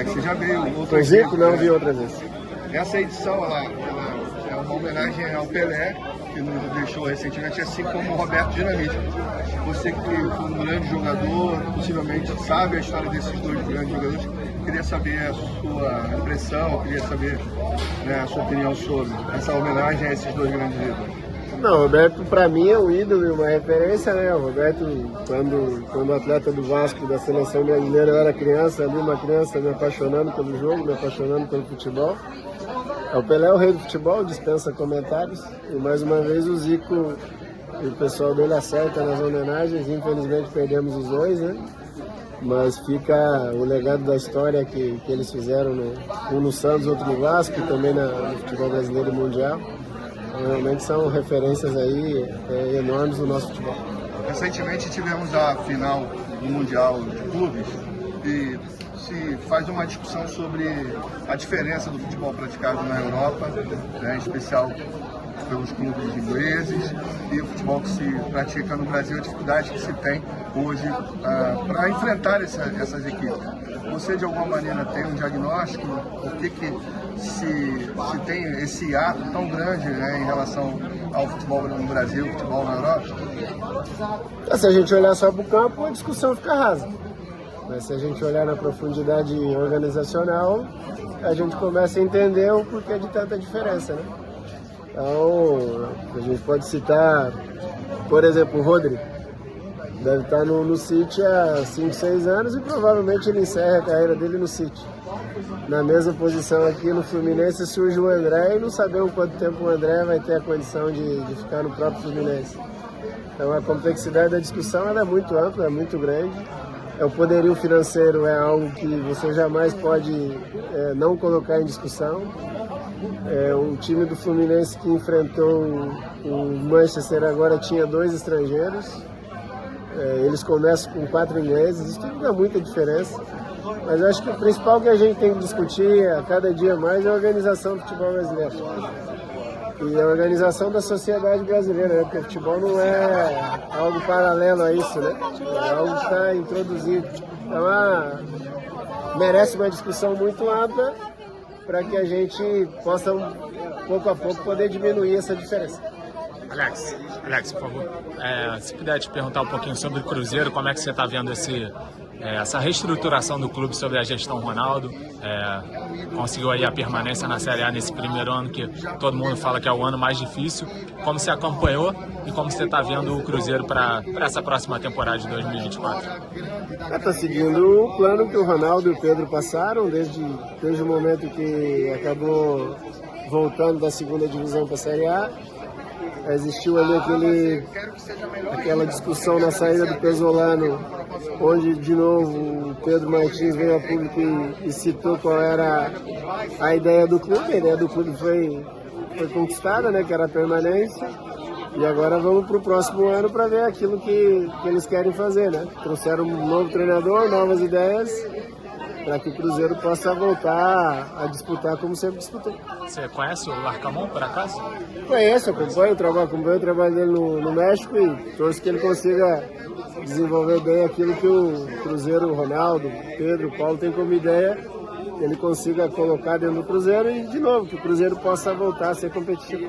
Alex? Você já veio outras Foi Zico? vezes, Não, né? vi outras vezes. Essa edição ela é uma homenagem ao Pelé, que nos deixou recentemente, assim como o Roberto Dinamite. Você que foi um grande jogador, possivelmente sabe a história desses dois grandes jogadores, queria saber a sua impressão, queria saber, né, a sua opinião sobre essa homenagem a esses dois grandes ídolos. Não, o Roberto para mim é um ídolo e uma referência, né? O Roberto, quando atleta do Vasco, da seleção brasileira, eu era criança, ali uma criança me apaixonando pelo jogo, me apaixonando pelo futebol. O Pelé é o rei do futebol, dispensa comentários. E mais uma vez o Zico e o pessoal dele acerta nas homenagens, infelizmente perdemos os dois, né? Mas fica o legado da história que eles fizeram, um no Santos, outro no Vasco, e também no futebol brasileiro e mundial. Realmente são referências aí enormes do nosso futebol. Recentemente tivemos a final do Mundial de Clubes e se faz uma discussão sobre a diferença do futebol praticado na Europa, né, em especial pelos clubes ingleses, e o futebol que se pratica no Brasil, a dificuldade que se tem hoje para enfrentar essas equipes. Você, de alguma maneira, tem um diagnóstico? Por que se tem esse ato tão grande, né, em relação ao futebol no Brasil, futebol na Europa? Se a gente olhar só para o campo, a discussão fica rasa. Mas se a gente olhar na profundidade organizacional, a gente começa a entender o porquê de tanta diferença, né? Então, a gente pode citar, por exemplo, o Rodri. Deve estar no City há 5, 6 anos e provavelmente ele encerra a carreira dele no City. Na mesma posição aqui no Fluminense surge o André e não sabemos quanto tempo o André vai ter a condição de ficar no próprio Fluminense. Então a complexidade da discussão ela é muito ampla, é muito grande. O poderio financeiro é algo que você jamais pode não colocar em discussão. O time do Fluminense que enfrentou o Manchester agora tinha 2 estrangeiros. Eles começam com 4 ingleses, isso tudo dá muita diferença. Mas eu acho que o principal que a gente tem que discutir a cada dia mais é a organização do futebol brasileiro. E a organização da sociedade brasileira, né? Porque o futebol não é algo paralelo a isso, né? É algo que está introduzido. Então, merece uma discussão muito ampla para que a gente possa, pouco a pouco, poder diminuir essa diferença. Alex, por favor, se puder te perguntar um pouquinho sobre o Cruzeiro, como é que você está vendo essa reestruturação do clube sobre a gestão Ronaldo? Conseguiu aí a permanência na Série A nesse primeiro ano, que todo mundo fala que é o ano mais difícil. Como você acompanhou e como você está vendo o Cruzeiro para essa próxima temporada de 2024? Está seguindo o plano que o Ronaldo e o Pedro passaram desde o momento que acabou voltando da segunda divisão para a Série A. Existiu ali aquela discussão na saída do Pesolano, onde de novo o Pedro Martins veio a público e citou qual era a ideia do clube. A ideia do clube foi conquistada, né, que era a permanência. E agora vamos para o próximo ano para ver aquilo que eles querem fazer, né? Trouxeram um novo treinador, novas ideias, para que o Cruzeiro possa voltar a disputar como sempre disputou. Você conhece o Larcamón, por acaso? Conheço, acompanho o trabalho dele no México e torço que ele consiga desenvolver bem aquilo que o Cruzeiro, o Ronaldo, o Pedro, o Paulo tem como ideia, que ele consiga colocar dentro do Cruzeiro e, de novo, que o Cruzeiro possa voltar a ser competitivo.